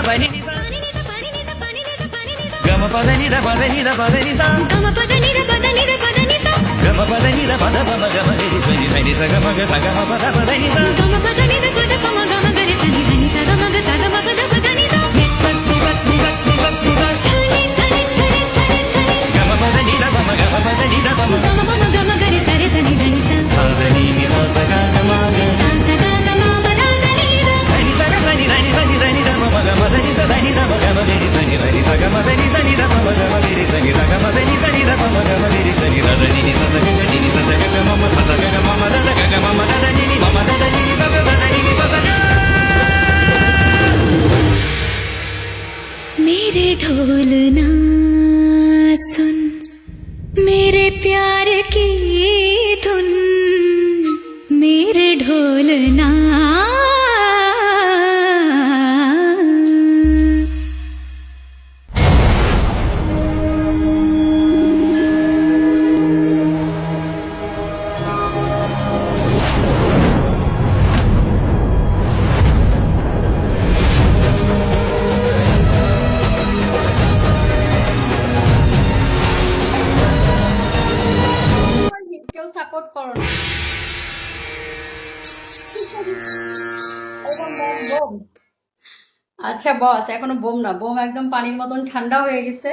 pani ni sa gama pada ni da pada ni da pada ni sa gama pada ni da pada ni da pada ni sa gama pada ni da pada pada gama ni ni sa gama ga sa gama pada pada ni sa gama pada ni da pada gama gama ga re sa ni sa gama ga sa gama pada pada ni sa ni sa ni sa ni sa ni sa gama pada ni da gama gama pada ni da gama gama gama gama ga re sa ni sa pada ni ni sa sa gama ga sa sa gama pada ni da ni sa ga sa ni da ni da gama gama pada ni sa da ni da gama ga ni sa ni sa gama pada ni sa ni da gama gama ni sa ni da gama pada ni sa ni da gama gama ni sa ni da ni sa sa ga ni sa sa ga gama sa sa ga gama da da ga gama da da ni mama da da ni sa da da ni sa sa ga मेरे ढोल ना सुन मेरे प्यार की धुन मेरे ढोल ना কেউ সাপোর্ট করো না। বোম আচ্ছা বস, এখনো বোম না, বোম একদম পানির মতন ঠান্ডা হয়ে গেছে,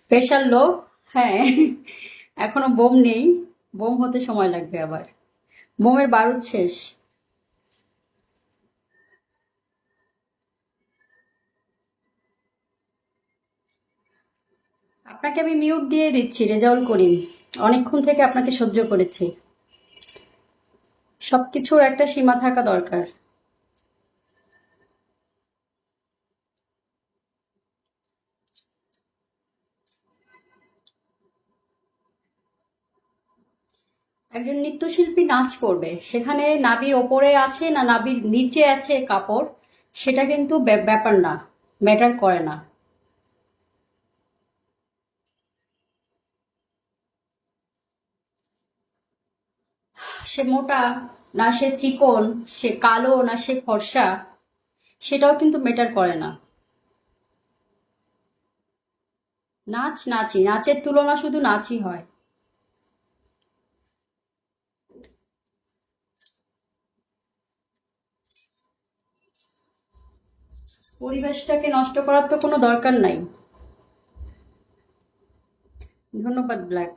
প্রেশার লো। হ্যাঁ, এখনো বোম নেই, বোম হতে সময় লাগবে, আবার বোমের বারুদ শেষ। আপনাকে আমি মিউট দিয়ে দিচ্ছি রেজাউল করিম, অনেকক্ষণ থেকে আপনাকে সহ্য করেছি। সবকিছুর একটা সীমা থাকা দরকার। একজন নৃত্যশিল্পী নাচ করবে, সেখানে নাভির ওপরে আছে না নাভির নিচে আছে কাপড়, সেটা কিন্তু ব্যাপার না, ম্যাটার করে না। সে মোটা না সে চিকন, সে কালো না সে ফর্সা, সেটাও কিন্তু ম্যাটার করে না। নাচ নাচই, নাচের তুলনা শুধু নাচই হয়। পরিবেশটাকে নষ্ট করার তো কোনো দরকার নাই। ধন্যবাদ ব্ল্যাক।